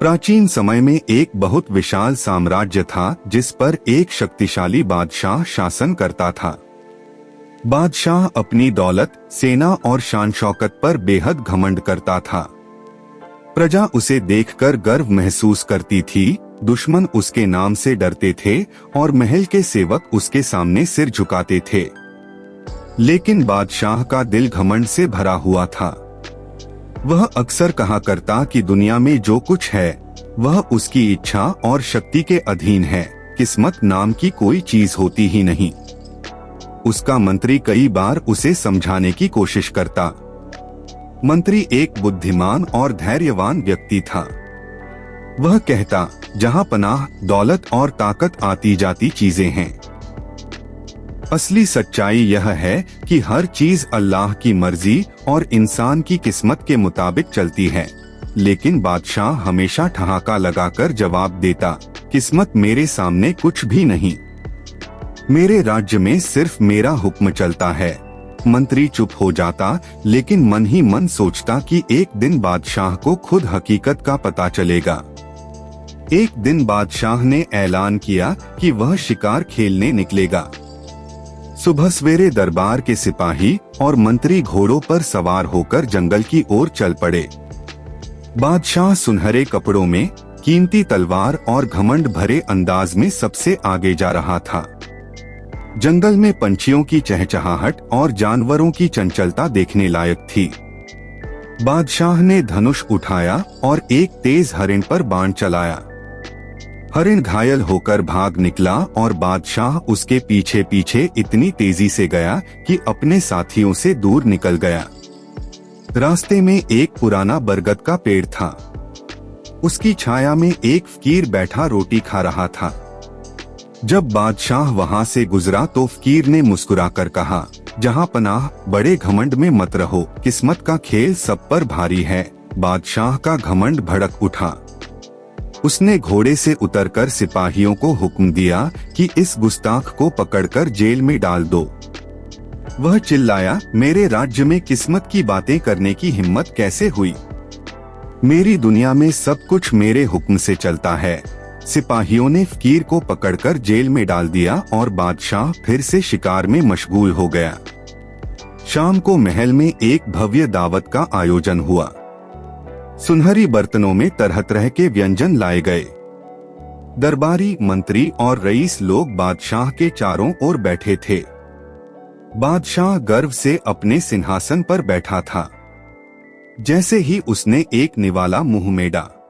प्राचीन समय में एक बहुत विशाल साम्राज्य था जिस पर एक शक्तिशाली बादशाह शासन करता था। बादशाह अपनी दौलत, सेना और शान शौकत पर बेहद घमंड करता था। प्रजा उसे देखकर गर्व महसूस करती थी, दुश्मन उसके नाम से डरते थे और महल के सेवक उसके सामने सिर झुकाते थे। लेकिन बादशाह का दिल घमंड से भरा हुआ था। वह अक्सर कहा करता कि दुनिया में जो कुछ है वह उसकी इच्छा और शक्ति के अधीन है, किस्मत नाम की कोई चीज होती ही नहीं। उसका मंत्री कई बार उसे समझाने की कोशिश करता। मंत्री एक बुद्धिमान और धैर्यवान व्यक्ति था। वह कहता, जहां पनाह, दौलत और ताकत आती जाती चीजें हैं। असली सच्चाई यह है कि हर चीज अल्लाह की मर्जी और इंसान की किस्मत के मुताबिक चलती है। लेकिन बादशाह हमेशा ठहाका लगाकर जवाब देता, किस्मत मेरे सामने कुछ भी नहीं, मेरे राज्य में सिर्फ मेरा हुक्म चलता है। मंत्री चुप हो जाता, लेकिन मन ही मन सोचता कि एक दिन बादशाह को खुद हकीकत का पता चलेगा। एक दिन बादशाह ने ऐलान किया कि वह शिकार खेलने निकलेगा। सुबह सवेरे दरबार के सिपाही और मंत्री घोड़ों पर सवार होकर जंगल की ओर चल पड़े। बादशाह सुनहरे कपड़ों में, कीमती तलवार और घमंड भरे अंदाज में सबसे आगे जा रहा था। जंगल में पंछियों की चहचहाहट और जानवरों की चंचलता देखने लायक थी। बादशाह ने धनुष उठाया और एक तेज हरिण पर बाण चलाया। हरिण घायल होकर भाग निकला और बादशाह उसके पीछे पीछे इतनी तेजी से गया कि अपने साथियों से दूर निकल गया। रास्ते में एक पुराना बरगद का पेड़ था। उसकी छाया में एक फकीर बैठा रोटी खा रहा था। जब बादशाह वहां से गुजरा तो फकीर ने मुस्कुराकर कहा, जहां पनाह, बड़े घमंड में मत रहो, किस्मत का खेल सब पर भारी है। बादशाह का घमंड भड़क उठा। उसने घोड़े से उतरकर सिपाहियों को हुक्म दिया कि इस गुस्ताख को पकड़कर जेल में डाल दो। वह चिल्लाया, मेरे राज्य में किस्मत की बातें करने की हिम्मत कैसे हुई? मेरी दुनिया में सब कुछ मेरे हुक्म से चलता है। सिपाहियों ने फकीर को पकड़कर जेल में डाल दिया और बादशाह फिर से शिकार में मशगूल हो गया। शाम को महल में एक भव्य दावत का आयोजन हुआ। सुनहरी बर्तनों में तरह तरह के व्यंजन लाए गए। दरबारी, मंत्री और रईस लोग बादशाह के चारों ओर बैठे थे। बादशाह गर्व से अपने सिंहासन पर बैठा था। जैसे ही उसने एक निवाला मुंह में डाला,